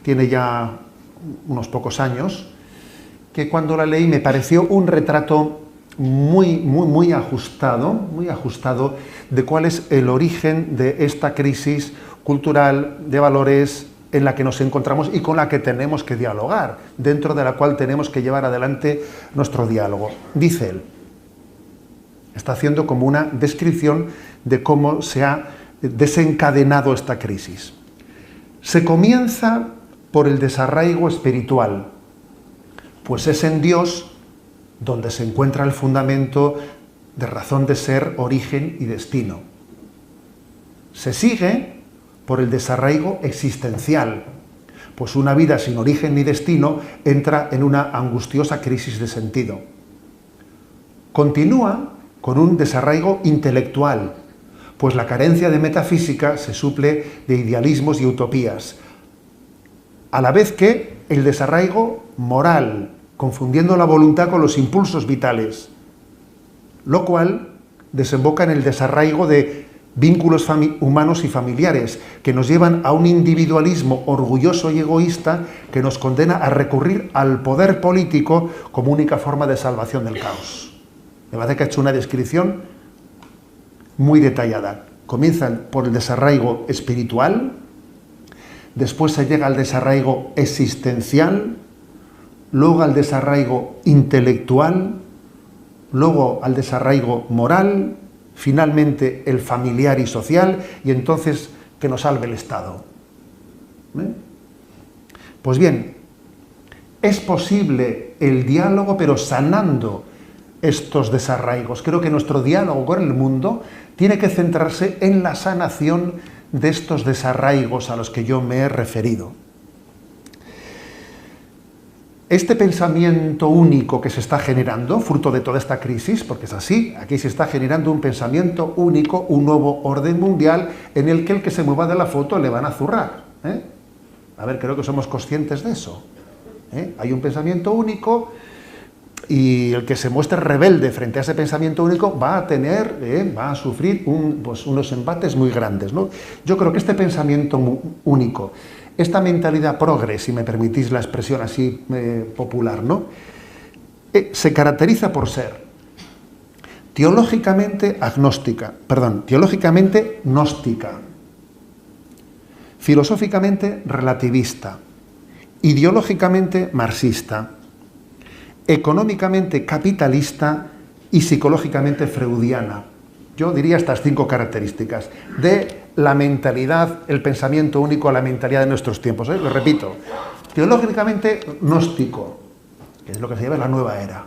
tiene ya unos pocos años, que cuando la leí me pareció un retrato muy ajustado de cuál es el origen de esta crisis cultural de valores en la que nos encontramos y con la que tenemos que dialogar, dentro de la cual tenemos que llevar adelante nuestro diálogo. Dice él, está haciendo como una descripción de cómo se ha desencadenado esta crisis. Se comienza por el desarraigo espiritual, pues es en Dios donde se encuentra el fundamento de razón de ser, origen y destino. Se sigue por el desarraigo existencial, pues una vida sin origen ni destino entra en una angustiosa crisis de sentido. Continúa con un desarraigo intelectual, pues la carencia de metafísica se suple de idealismos y utopías, a la vez que el desarraigo moral, confundiendo la voluntad con los impulsos vitales, lo cual desemboca en el desarraigo de vínculos humanos y familiares que nos llevan a un individualismo orgulloso y egoísta que nos condena a recurrir al poder político como única forma de salvación del caos. Me parece que ha hecho una descripción muy detallada. Comienza por el desarraigo espiritual, después se llega al desarraigo existencial, luego al desarraigo intelectual, luego al desarraigo moral, finalmente el familiar y social, y entonces que nos salve el Estado. Pues bien, es posible el diálogo, pero sanando estos desarraigos. Creo que nuestro diálogo con el mundo tiene que centrarse en la sanación de estos desarraigos a los que yo me he referido. Este pensamiento único que se está generando, fruto de toda esta crisis, porque es así, aquí se está generando un pensamiento único, un nuevo orden mundial en el que se mueva de la foto le van a zurrar. A ver, creo que somos conscientes de eso. Hay un pensamiento único y el que se muestre rebelde frente a ese pensamiento único va a sufrir unos embates muy grandes, ¿no? Yo creo que este pensamiento único, esta mentalidad progre, si me permitís la expresión así popular, ¿no? Se caracteriza por ser teológicamente gnóstica, filosóficamente relativista, ideológicamente marxista, económicamente capitalista y psicológicamente freudiana. Yo diría estas 5 características de la mentalidad, el pensamiento único, la mentalidad de nuestros tiempos. Lo repito, teológicamente gnóstico, que es lo que se llama la nueva era.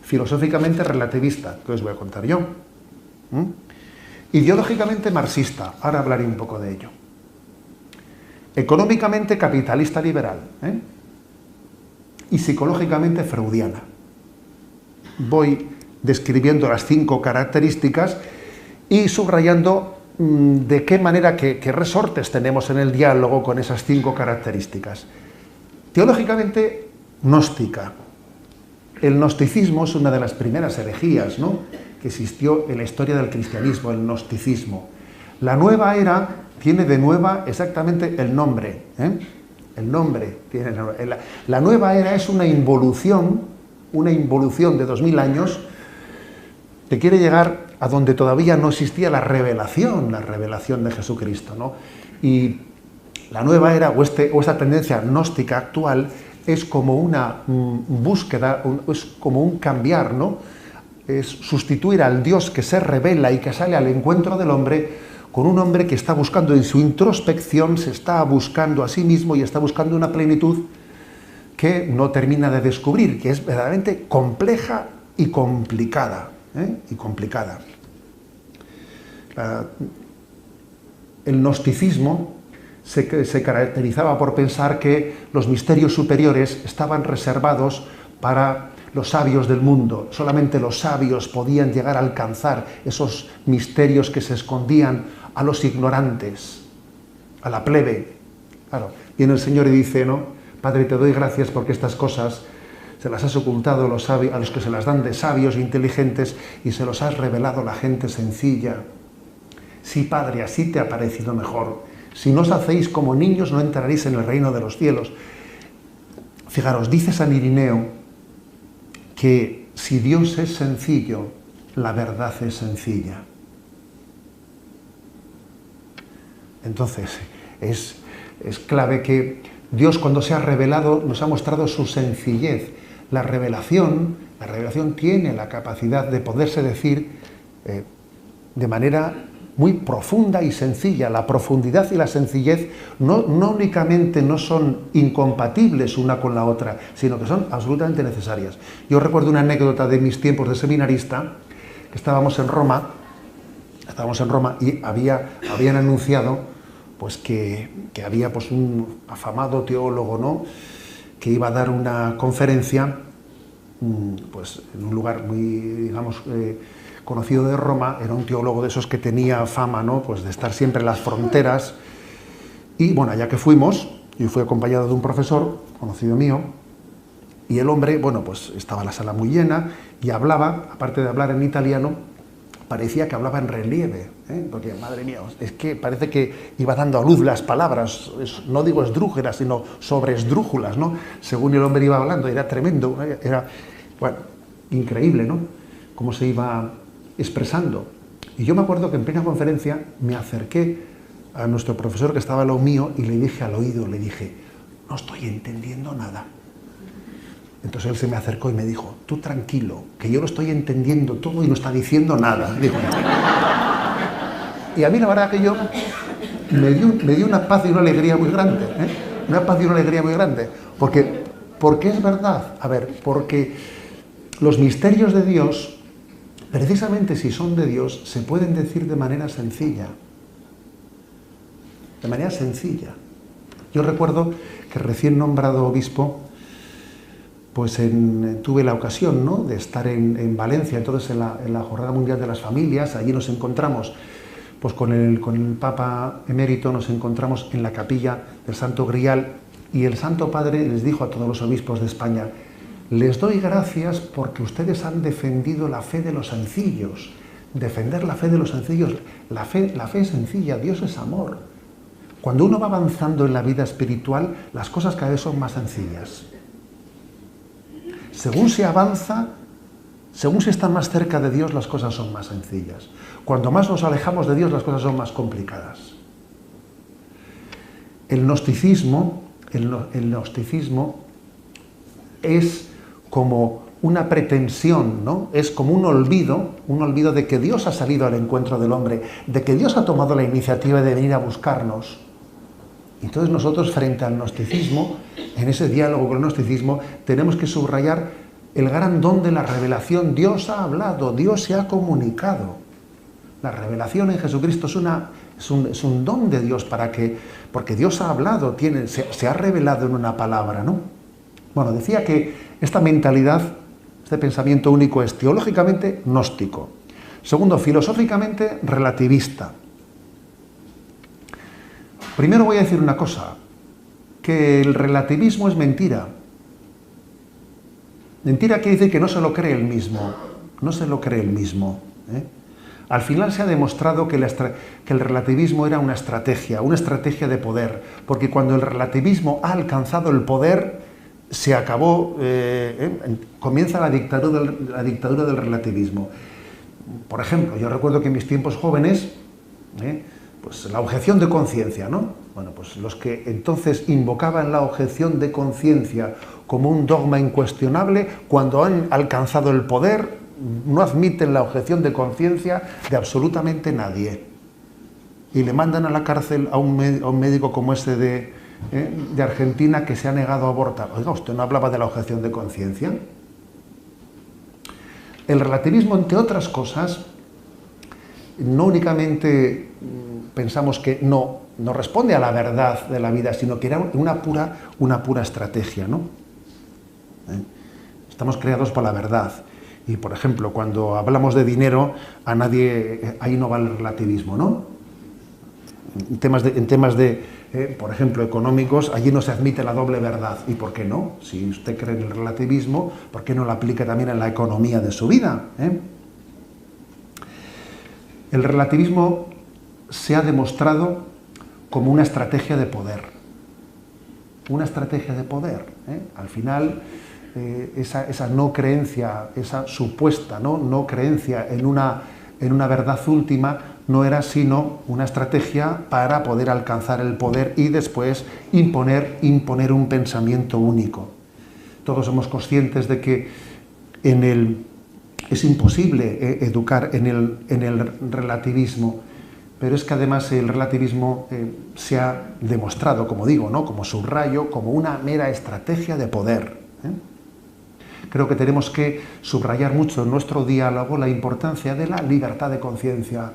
Filosóficamente relativista, que os voy a contar yo. Ideológicamente marxista, ahora hablaré un poco de ello. Económicamente capitalista liberal, y psicológicamente freudiana. Voy describiendo las 5 características y subrayando de qué manera, qué resortes tenemos en el diálogo con esas 5 características. Teológicamente gnóstica. El gnosticismo es una de las primeras herejías, ¿no?, que existió en la historia del cristianismo, el gnosticismo. La nueva era tiene de nueva exactamente el nombre, El nombre tiene la nueva era es una involución de 2000 años que quiere llegar a donde todavía no existía la revelación de Jesucristo, ¿no? Y la nueva era o esta tendencia gnóstica actual es como una búsqueda, es como un cambiar, ¿no? Es sustituir al Dios que se revela y que sale al encuentro del hombre con un hombre que está buscando en su introspección, se está buscando a sí mismo y está buscando una plenitud que no termina de descubrir, que es verdaderamente compleja y complicada. El gnosticismo se caracterizaba por pensar que los misterios superiores estaban reservados para los sabios del mundo. Solamente los sabios podían llegar a alcanzar esos misterios que se escondían a los ignorantes, a la plebe. Claro, viene el Señor y dice, ¿no? Padre, te doy gracias porque estas cosas se las has ocultado a los que se las dan de sabios e inteligentes y se los has revelado a la gente sencilla. Sí, Padre, así te ha parecido mejor. Si no os hacéis como niños, no entraréis en el reino de los cielos. Fijaros, dice San Irineo que si Dios es sencillo, la verdad es sencilla. Entonces, es clave que Dios, cuando se ha revelado, nos ha mostrado su sencillez. La revelación tiene la capacidad de poderse decir de manera muy profunda y sencilla. La profundidad y la sencillez no únicamente no son incompatibles una con la otra, sino que son absolutamente necesarias. Yo recuerdo una anécdota de mis tiempos de seminarista, que estábamos en Roma y habían anunciado pues que había pues un afamado teólogo, ¿no?, que iba a dar una conferencia pues en un lugar muy, digamos, conocido de Roma. Era un teólogo de esos que tenía fama, ¿no?, pues de estar siempre en las fronteras. Y bueno, allá que fuimos, yo fui acompañado de un profesor conocido mío, y el hombre, bueno, pues estaba la sala muy llena y hablaba, aparte de hablar en italiano, parecía que hablaba en relieve, porque, madre mía, es que parece que iba dando a luz las palabras, no digo esdrújulas, sino sobre esdrújulas, ¿no?, según el hombre iba hablando. Era tremendo, era, bueno, increíble, ¿no?, cómo se iba expresando. Y yo me acuerdo que en plena conferencia me acerqué a nuestro profesor que estaba a lo mío y le dije al oído, le dije, no estoy entendiendo nada. Entonces él se me acercó y me dijo, tú tranquilo, que yo lo estoy entendiendo todo y no está diciendo nada. Dijo. Y a mí la verdad que yo me dio una paz y una alegría muy grande, una paz y una alegría muy grande, porque es verdad, a ver, porque los misterios de Dios, precisamente si son de Dios, se pueden decir de manera sencilla. De manera sencilla. Yo recuerdo que recién nombrado obispo, pues tuve la ocasión, ¿no?, de estar en Valencia, entonces en la Jornada Mundial de las Familias. Allí nos encontramos pues con el Papa emérito, nos encontramos en la capilla del Santo Grial, y el Santo Padre les dijo a todos los obispos de España, les doy gracias porque ustedes han defendido la fe de los sencillos. Defender la fe de los sencillos, la fe es sencilla, Dios es amor. Cuando uno va avanzando en la vida espiritual, las cosas cada vez son más sencillas. Según se avanza, según se está más cerca de Dios, las cosas son más sencillas. Cuando más nos alejamos de Dios, las cosas son más complicadas. El gnosticismo es como una pretensión, ¿no?, es como un olvido de que Dios ha salido al encuentro del hombre, de que Dios ha tomado la iniciativa de venir a buscarnos. Entonces nosotros, frente al gnosticismo, en ese diálogo con el gnosticismo, tenemos que subrayar el gran don de la revelación. Dios ha hablado, Dios se ha comunicado. La revelación en Jesucristo es un don de Dios porque Dios ha hablado, se ha revelado en una palabra, ¿no? Bueno, decía que esta mentalidad, este pensamiento único, es teológicamente gnóstico. Segundo, filosóficamente relativista. Primero voy a decir una cosa, que el relativismo es mentira. Mentira quiere decir que no se lo cree él mismo, no se lo cree él mismo. Al final se ha demostrado que el relativismo era una estrategia de poder, porque cuando el relativismo ha alcanzado el poder, se acabó, comienza la dictadura del relativismo. Por ejemplo, yo recuerdo que en mis tiempos jóvenes, pues la objeción de conciencia, ¿no? Bueno, pues los que entonces invocaban la objeción de conciencia como un dogma incuestionable, cuando han alcanzado el poder, no admiten la objeción de conciencia de absolutamente nadie. Y le mandan a la cárcel a un médico como ese de Argentina, que se ha negado a abortar. Oiga, ¿usted no hablaba de la objeción de conciencia? El relativismo, entre otras cosas, no únicamente pensamos que no responde a la verdad de la vida, sino que era una pura estrategia, ¿no? Estamos creados por la verdad. Y, por ejemplo, cuando hablamos de dinero, a nadie, ahí no va el relativismo, ¿no? En temas de por ejemplo, económicos, allí no se admite la doble verdad. ¿Y por qué no? Si usted cree en el relativismo, ¿por qué no lo aplica también en la economía de su vida? El relativismo se ha demostrado como una estrategia de poder. Una estrategia de poder. Al final, esa no creencia, esa supuesta no creencia en una verdad última, no era sino una estrategia para poder alcanzar el poder y después imponer un pensamiento único. Todos somos conscientes de que es imposible educar en el relativismo, pero es que además el relativismo se ha demostrado, como digo, ¿no?, como subrayo, como una mera estrategia de poder. Creo que tenemos que subrayar mucho en nuestro diálogo la importancia de la libertad de conciencia.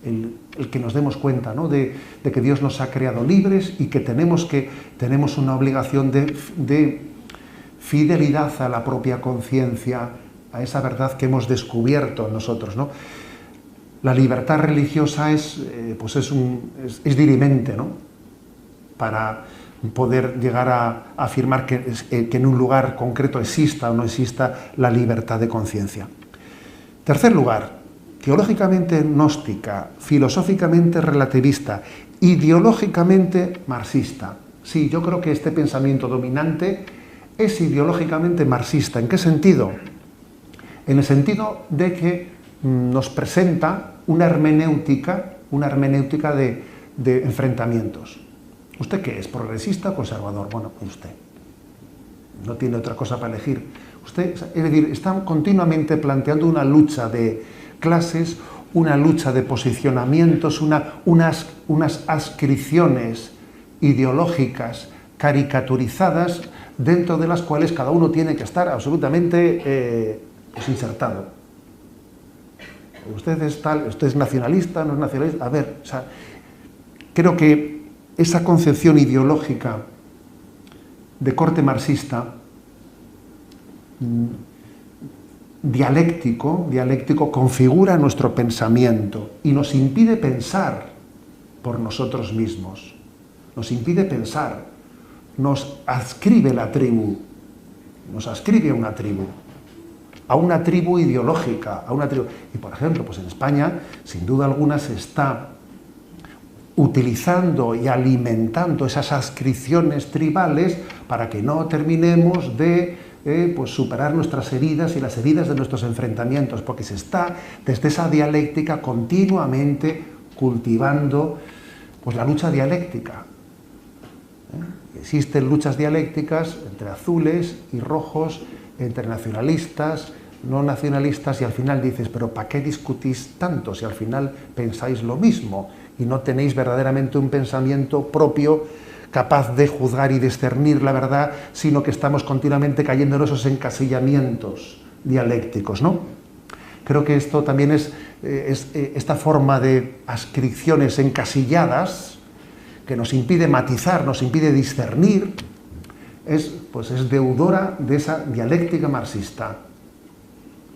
El que nos demos cuenta, ¿no?, de que Dios nos ha creado libres y que tenemos una obligación de fidelidad a la propia conciencia, a esa verdad que hemos descubierto en nosotros, ¿no? La libertad religiosa es dirimente, ¿no?, para poder llegar a afirmar que en un lugar concreto exista o no exista la libertad de conciencia. Tercer lugar, teológicamente gnóstica, filosóficamente relativista, ideológicamente marxista. Sí, yo creo que este pensamiento dominante es ideológicamente marxista. ¿En qué sentido? En el sentido de que nos presenta una hermenéutica de enfrentamientos. ¿Usted qué es? ¿Progresista o conservador? Bueno, usted no tiene otra cosa para elegir. Usted, es decir, están continuamente planteando una lucha de clases, una lucha de posicionamientos, unas adscripciones ideológicas caricaturizadas dentro de las cuales cada uno tiene que estar absolutamente insertado. Usted es tal, usted es nacionalista, no es nacionalista. A ver, o sea, creo que esa concepción ideológica de corte marxista, dialéctico, configura nuestro pensamiento y nos impide pensar por nosotros mismos. Nos impide pensar, nos adscribe la tribu, nos adscribe a una tribu ideológica, a una tribu. Y por ejemplo, pues en España, sin duda alguna, se está utilizando y alimentando esas adscripciones tribales para que no terminemos de superar nuestras heridas y las heridas de nuestros enfrentamientos, porque se está desde esa dialéctica continuamente cultivando pues la lucha dialéctica. Existen luchas dialécticas entre azules y rojos, entre nacionalistas, no nacionalistas, y al final dices, pero ¿para qué discutís tanto si al final pensáis lo mismo y no tenéis verdaderamente un pensamiento propio capaz de juzgar y discernir la verdad, sino que estamos continuamente cayendo en esos encasillamientos dialécticos, ¿no? Creo que esto también es esta forma de adscripciones encasilladas que nos impide matizar, nos impide discernir, es deudora de esa dialéctica marxista.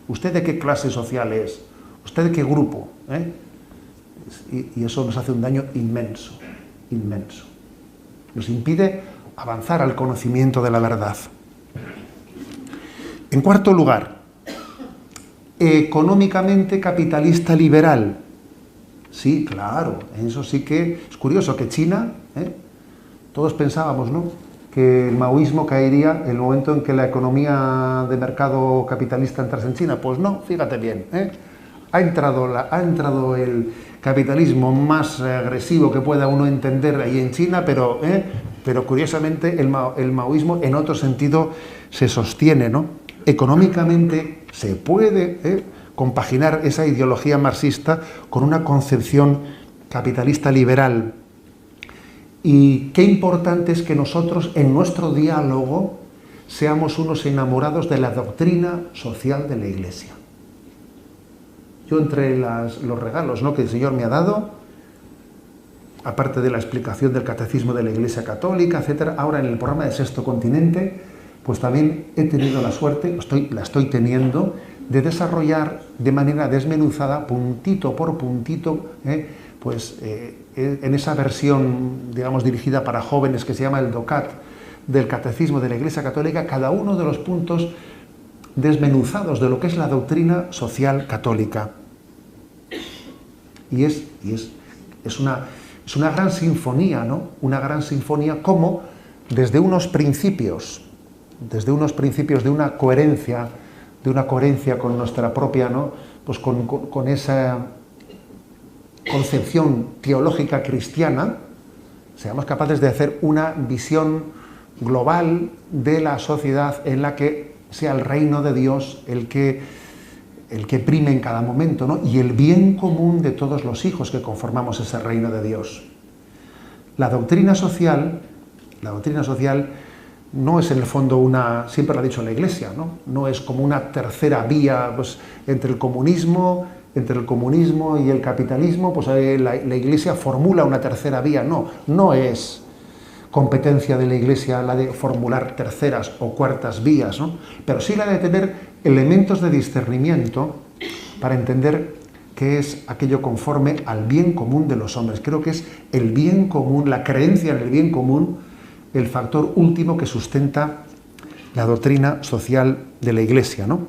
¿Usted de qué clase social es? ¿Usted de qué grupo? Y eso nos hace un daño inmenso, inmenso. Nos impide avanzar al conocimiento de la verdad. En cuarto lugar, económicamente capitalista liberal. Sí, claro, eso sí que es curioso, que China, todos pensábamos, ¿no?, que el maoísmo caería en el momento en que la economía de mercado capitalista entrase en China. Pues no, fíjate bien, ha entrado el capitalismo más agresivo que pueda uno entender ahí en China, pero curiosamente el maoísmo en otro sentido se sostiene, ¿no? Económicamente se puede compaginar esa ideología marxista con una concepción capitalista liberal. Y qué importante es que nosotros en nuestro diálogo seamos unos enamorados de la doctrina social de la Iglesia. Yo entre los regalos, ¿no?, que el Señor me ha dado, aparte de la explicación del catecismo de la Iglesia Católica, etcétera, ahora en el programa de Sexto Continente, pues también he tenido la suerte, la estoy teniendo, de desarrollar de manera desmenuzada, puntito por puntito, en esa versión, digamos, dirigida para jóvenes que se llama el DOCAT, del Catecismo de la Iglesia Católica, cada uno de los puntos desmenuzados de lo que es la doctrina social católica. Y es Es una gran sinfonía, ¿no? Una gran sinfonía como desde unos principios de una coherencia con nuestra propia, ¿no? Pues con esa concepción teológica cristiana, seamos capaces de hacer una visión global de la sociedad en la que sea el reino de Dios el que prime en cada momento, ¿no? Y el bien común de todos los hijos que conformamos ese reino de Dios. La doctrina social no es en el fondo siempre lo ha dicho la Iglesia, no es como una tercera vía, pues, entre el comunismo y el capitalismo, pues la Iglesia formula una tercera vía. No es competencia de la Iglesia la de formular terceras o cuartas vías, ¿no? Pero sí la de tener elementos de discernimiento para entender qué es aquello conforme al bien común de los hombres. Creo que es el bien común, la creencia en el bien común, el factor último que sustenta la doctrina social de la Iglesia, ¿no?